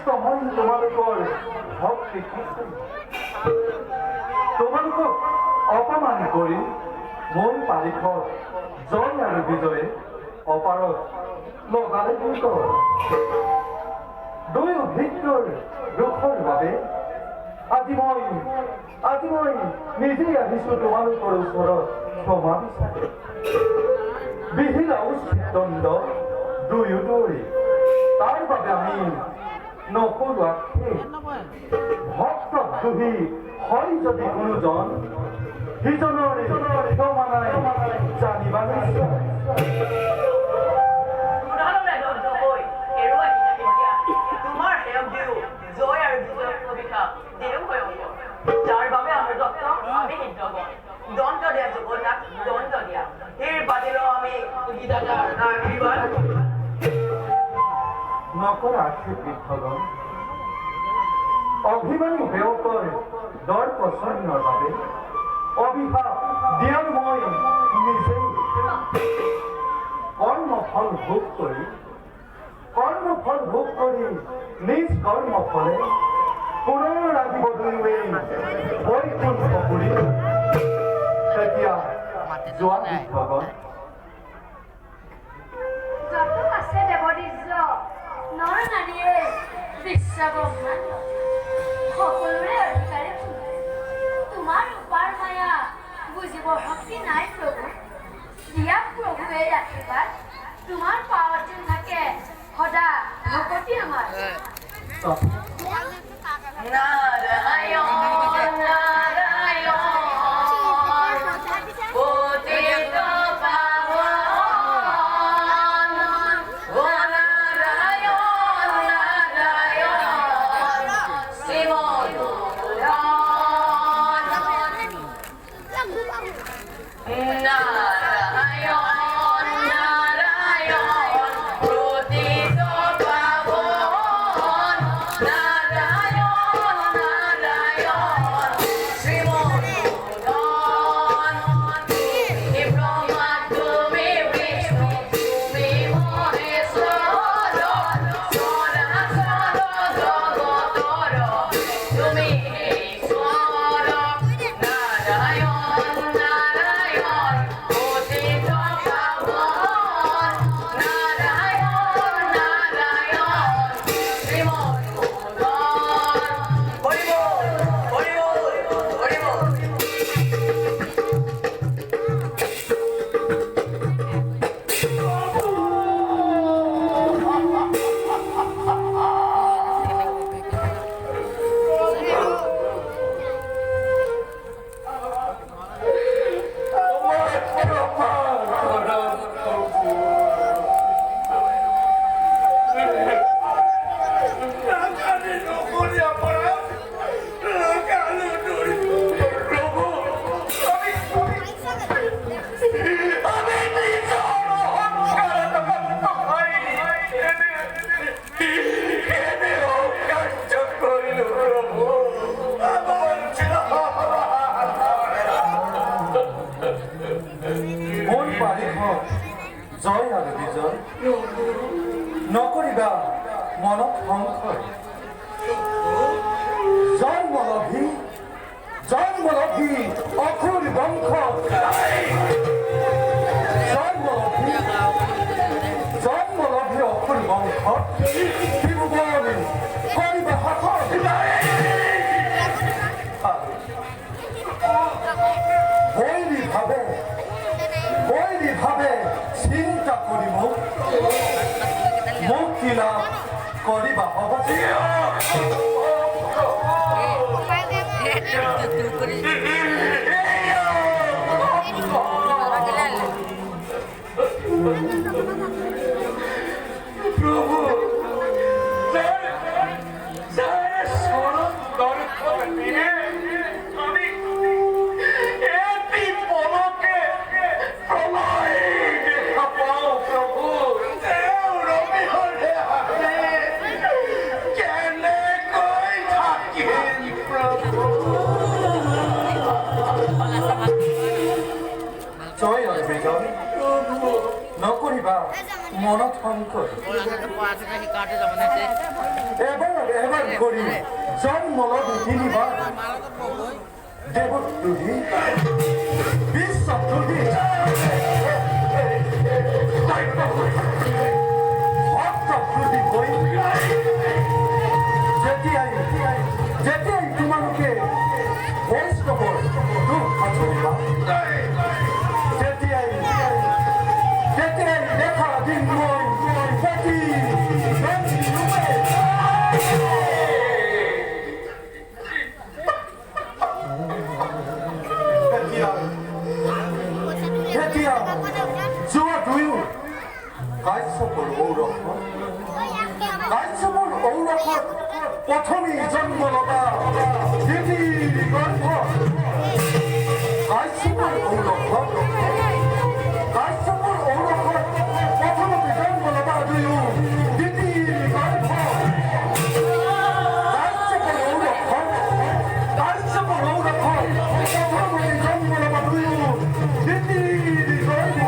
মই তোমালোকৰ ভক্তি তোমালোকক অপমান কৰি মোৰ পালিখত জয় আৰু বিজয়ে অপাৰত লগালে দুই অভিজ্ঞৰ দুখৰ বাবে আজি মই নিজেই আহিছো তোমালোকৰ ওচৰত ক্ষমা বিচাৰি বিহিলা উচিত দণ্ড দুয়োটাৰে তাৰ বাবে আমি নকৰোৱাকে ভক্তদ্ৰোহী হয় যদি কোনোজন সিজনৰে ক্ষমা নাই জানিবা নিশ্চয় জয় আৰু বিজয়ৰ কবিতা দিলেও হৈ যাৰ বাবে আমি আমি সিদ্ধগণ দণ্ড দিয়া জগন্নাথ দণ্ড দিয়া সেই বাদিলেও আমি আশীৰ্বাদ নকৰা আক্ষেপ বৃদ্ধগণ অভিমানী বেয়কৰ দৰ প্ৰচন্নৰ বাবে অভিশাপ দিয়াৰ মই নিজেই কৰ্মফল ভোগ কৰি নিজ কৰ্মফলে পুনৰ লাগিব দুয়োৱে বৈকুণ্ঠ পুৰী তেতিয়া যোৱা বৃদ্ধগণ যত আছে দেৱদীৰ্য নৰ নাৰীয়ে বিশ্বব্ৰহ্মাণ্ড সকলোৰে অধিকাৰে তোমাৰ ৰূপাৰ মায়া বুজিব শক্তি নাই প্ৰভু দিয়া প্ৰভুৱে আশীৰ্বাদ তোমাৰ পাৱত থাকে সদা ভকতি আমাৰ নাৰায়ণ নাৰায়ণ পতিত পাৱন ও নাৰায়ণ নাৰায়ণ শিৱদূতন নাৰায়ণ নাৰায়ণ পতিত পাৱন নাৰায়ণ নাৰায়ণ শিৱদূতন হে ব্ৰহ্মা তুমি বিষ্ণু তুমি মহেশ্বৰ চৰাচৰ জগতৰ তুমি ঈশ্বৰ নাৰায়ণ নাৰায়ণ পতিত পাৱন নাৰায়ণ নাৰায়ণ শ্ৰীমদূতন হৰি বল হৰি বল হৰি বল মোৰ পালিখ জয় আৰু বিজয় নকৰিবা মনত সংশয় জন্মলভী অসুৰ বংশ জন্মলভী অসুৰ বংশ শিৱগণ কৰিবা হাতৰ বৈৰী ভাবে চিন্তা কৰি মুক্তি লাভ কৰিবা হ'ব প্রভু স্মরণ দর্শন দিয়ে আমি এটি পলকে প্রলয় দেখা পাও প্রভু রবি হলে কেনে কই থাকিম প্রভু জয় আৰু বিজয় নকৰিবা মনথন কৰ এবাৰ কৰি জন্মল তিনিবাৰ দেবদ্ৰোহী বিশ্বদ্ৰোহী ভক্তদ্ৰোহী হই যেতিয়াই তোমালোকে বৈষ্ণৱৰ দুখ আচৰিবা যেতিয়াই দেখা দিন মই পতি এতিয়া যোৱা দুয়ো কাশ্যপৰ ঔৰসত প্ৰথমেই জন্ম লগা দেৱীৰ গৰ্ভ কাশ্যপৰ ঔৰসত প্ৰথমতে জন্ম লগা দুয়ো দেৱীৰ গৰ্ভ কাশ্যপৰ ঔৰসত প্ৰথমতে জন্ম লগা দুয়ো দেৱীৰ গৰ্ভ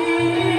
তুমি